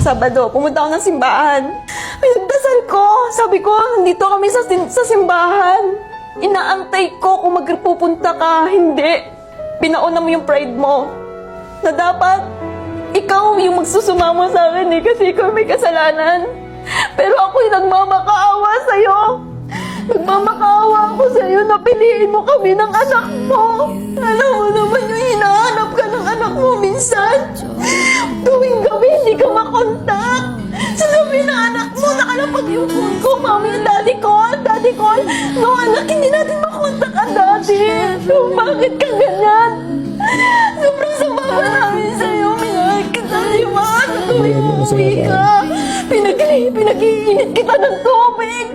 Sabado, pumunta ako ng simbahan. Pinagdasal ko. Sabi ko, nandito kami sa simbahan. Inaantay ko kung magpupunta ka. Hindi. Pinauna mo yung pride mo. Na dapat, ikaw yung magsusumama sa akin eh, kasi ikaw may kasalanan. Pero ako'y nagmamakaawa sa'yo. Nagmamakaawa ako sa'yo na piliin mo kami ng anak mo. Alam mo naman yung hinahanap ka ng anak mo minsan. Tuwing gabi, hindi ka makontak. Sasabihin na anak mo, nakalapag yung phone ko, mami, daddy call. No, anak, hindi natin makontak ang daddy. So, bakit ka ganyan? Sobrang sama ka namin sa'yo. Minahal kita, di ba? Sa tuwing umuwi ka, pinag-iinit kita ng tubig.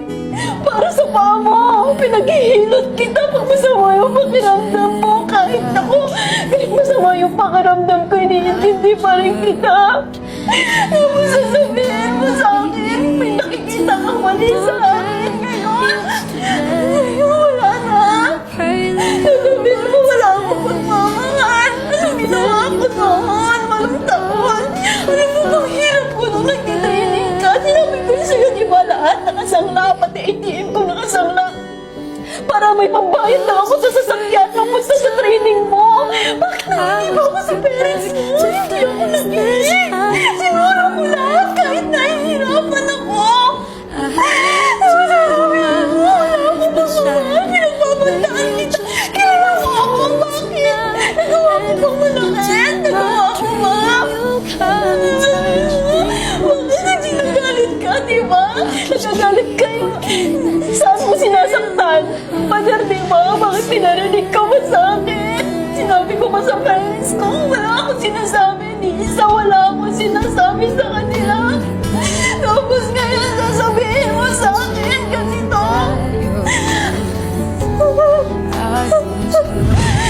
Para sa paa mo, pinaghihilot kita pag masama yung pakiramdam mo. Kahit masama yung pakiramdam ko, iniintindi pa rin kita. Ano mo sasabihin mo sa akin? May nakikita kang mali sa akin ngayon. Wala na. Sasabihin mo, wala akong pagmamahal. Anong ginawa ko noon? Walang taon. Alam mo, ang hirap ko nung nagtitraining ka. Sinabi ko sa'yo, di ba lahat nakasangla, pati ATM ko nakasangla. Para may pambayad lang ako sa sasakyan nung punta sa training mo. Bakit nangingib ako sa parents mo? Hindi ako nag-iig. Sinuro ko lahat kahit nahihirapan ako. Sabi mo, wala akong pagmamahal. Pinagpapantaan kita. Kilala mo ako. Bakit? Nagawa ko bang malakit? Nagawa ko ba? Bakit nagsinagalit ka, di ba? Nagagalit ka yung... Saan mo sinasaktan? Father, di ba? Bakit pinarinig ka ba sa akin? Sinabi ko ba sa parents ko? Wala akong sinasabi. Ni isa wala akong sinasabi sa kanila. Tapos ngayon sasabihin mo sa akin ganito.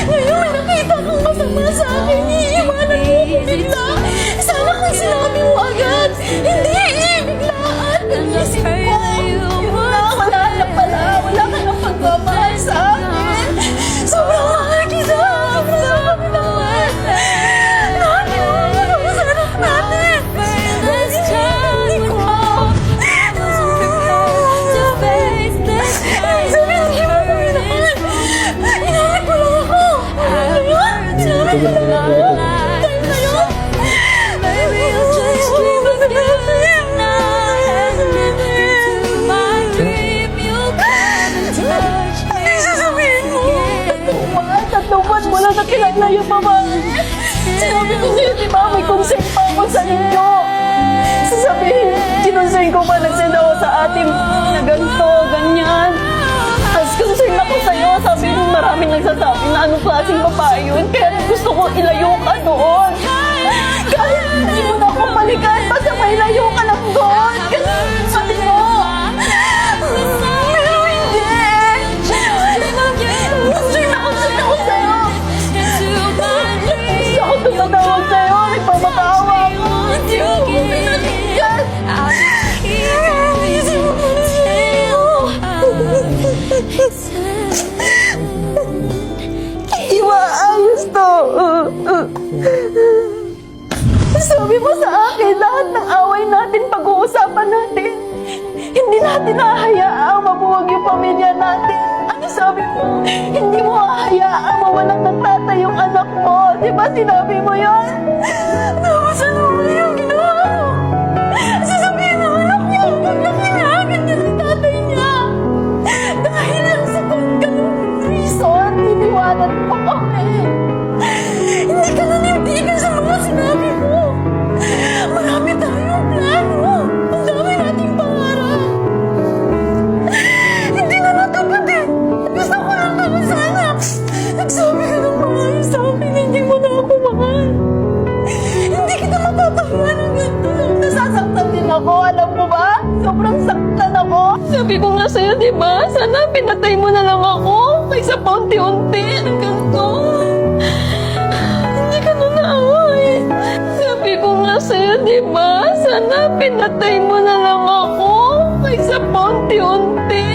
Ngayon may nakita kang masama sa akin. Iiwanan mo ko bigla. Sana kung sinabi mo agad. Hindi, biglaan. Nagisip ko. Yun na, wala na pala. Wala ka ng pagmamahal sa akin. Sobrang mahal kita. Sobrang mahal. Nakakilala mo sa anak natin. Hindi ko. Sabihin, hindi mo kami naman. Inalit mo lang ako. Inalit mo lang ako. Time na yun. Baby, I'll just keep forgetting now. My dream, you'll come and touch me. Ano sasabihin mo? Tatlong buwan mo lang nakilala yung babae. Sinabi ko sa'yo, di ba, may consent pa ako sa inyo. Sasabihin, kinonsern ko ba nagsend ako sa ating na ganito, ganyan. Tapos concern ako sa'yo, sabi nung maraming nagsasabi na anong klaseng babae yun. Kaya gusto ko ilayo ka doon. Kahit hindi mo na ako balikan, basta may layo ka lang doon. Kasi sabi mo, pero hindi. Concern ako sa'yo. Gusto ko tumatawag sa'yo, nagpamakaawa ako. Hindi mo ko pinaligan. Isip mo na sa'yo. Hindi maayos to. Sabi mo sa akin, lahat ng away natin, pag-uusapan natin. Hindi natin hahayaang mabuwag yung pamilya natin. Ano sabi mo? Hindi mo hahayaang mawalang ng tatay yung anak mo. Di ba sinabi mo yun? Tapos ano mo yung ginawa mo? Sasabihin ng anak niya, huwag na kailangan niya ng tatay niya. Dahil lang sa pagganong reason, iniwanan mo kami. Hindi ka nanindigan sa mga sinabi mo. Marami tayong plano. Ang dami nating pangarap. Hindi na natupad eh. Gusto ko lang naman sana. Nagsabi ka ng mahal sa akin, hindi mo na ako mahal. Hindi kita mapapahiya ng ganito. Nasasaktan din ako, alam mo ba? Sobrang saktan ako. Sabi ko nga sa'yo, di ba? Sana pinatay mo na lang ako. Kaysa paunti-unti ng ganito. Hindi ka na naaway. Sabi ko nga sa'yo, di ba? Sana pinatay mo na lang ako. Kaysa paunti-unti.